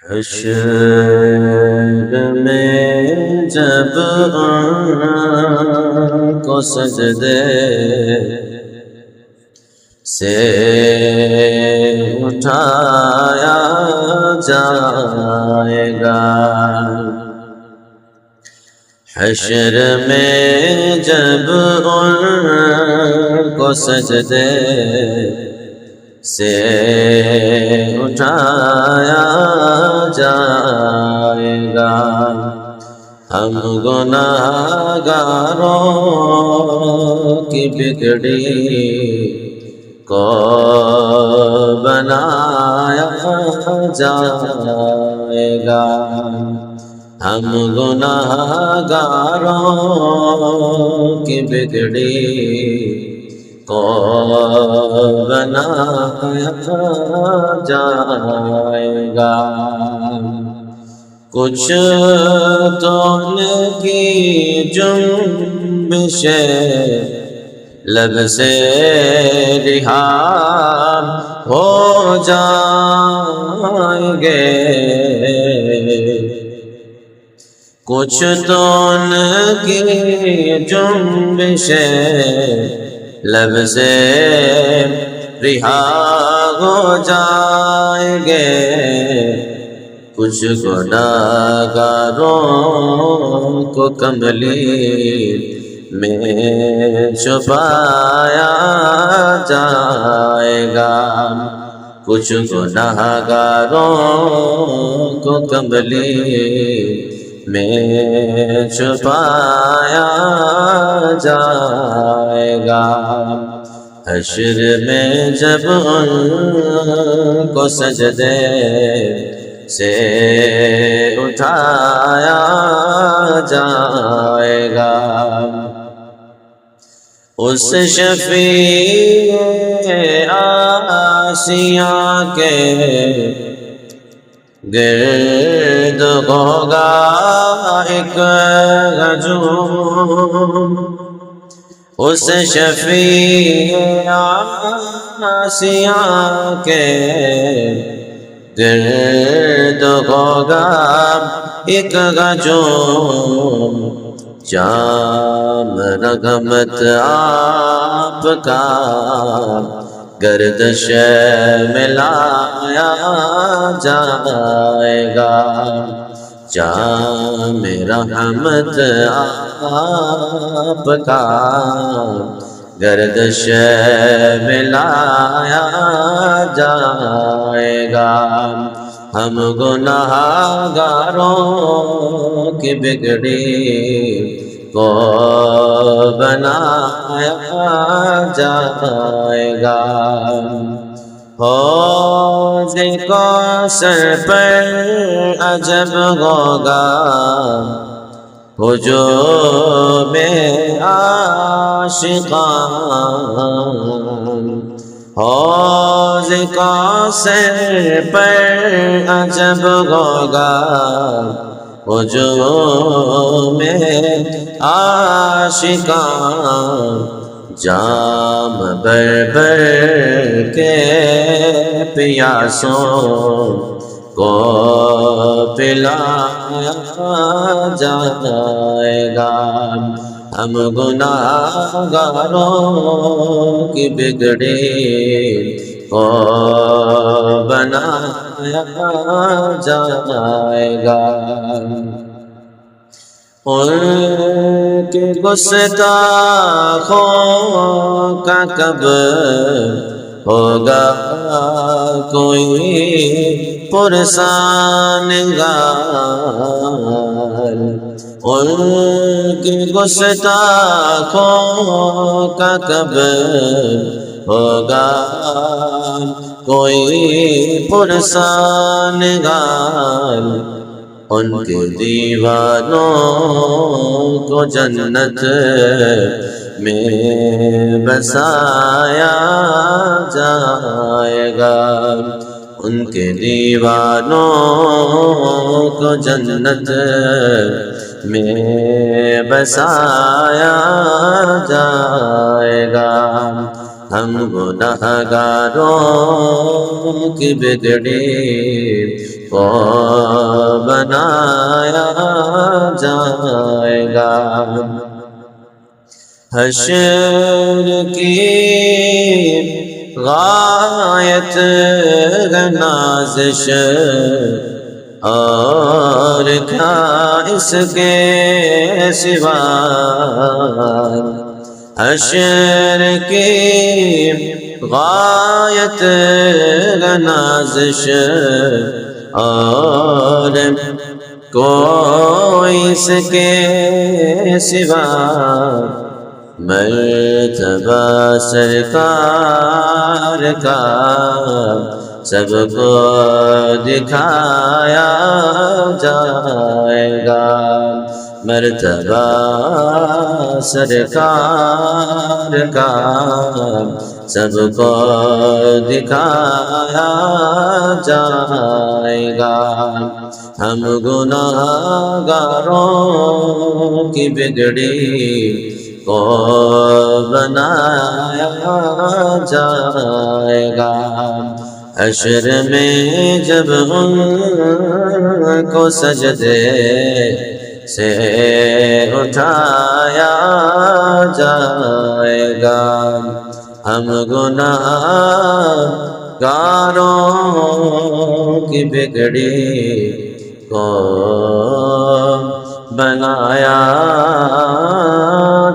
حشر میں جب ان کو سجدے سے اٹھایا جائے گا، حشر میں جب ان کو سجدے سے اٹھایا جائے گا، ہم گناہگاروں کی بگڑی کو بنایا جائے گا، ہم گناہگاروں کی بگڑی کو بنایا جائے گا، کچھ تو ان کی جنبشیں لب سے رہا ہو جائیں گے، کچھ تو ان کی جنبشیں لب سے رہا ہو جائیں گے، کچھ گناہگاروں کو کملی میں چھپایا جائے گا، کچھ گناہگاروں کو کملی میں چھپایا جائے گا، حشر میں جب ان کو سجدے سے اٹھایا جائے گا، اس شفیع آسیاں کے گرد ہوگا ایک ہجوم، اس شفیع آسیاں کے گرد ہوگا ایک ہجوم، جام رحمت آپ کا گردش میں لایا جائے گا، جام رحمت آپ کا گردش میں لایا جائے گا، ہم گناہگاروں کی بگڑی کو بنایا جائے گا، حوض کوثر پر عجب ہوگا ہجوم عاشقان، حوض کوثر پر عجب ہوگا ہجوم عاشقان، جام بھر بھر کے پیاسوں کو پلایا جائے گا، ہم گناہگاروں کی بگڑی کو بنایا جائے گا، ان کے گستاخوں کا کب ہوگا کوئی پرسان گال، ان کے گستاخوں کا کب ہوگا کوئی پرسان گال، ان کے دیوانوں کو جنت میں بسایا جائے گا، ان کے دیوانوں کو جنت میں بسایا جائے گا، ہم گنہگاروں کی بگڑی کو بنایا جائے گا۔ حشر کی غایت نازش اور کیا اس کے سوا، حشر کی غایت نازش اور کوئی اس کے سوا، مرتبہ سرکار کا سب کو دکھایا جائے گا۔ مرتبہ سرکار کا سب کو دکھایا جائے گا۔ ہم گنہگاروں کی بگڑی کو بنایا جائے گا۔ حشر میں جب ان کو سجدے سے اٹھایا جائے گا، ہم گنہگاروں کی بگڑی کو بنایا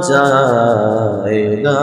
جائے گا۔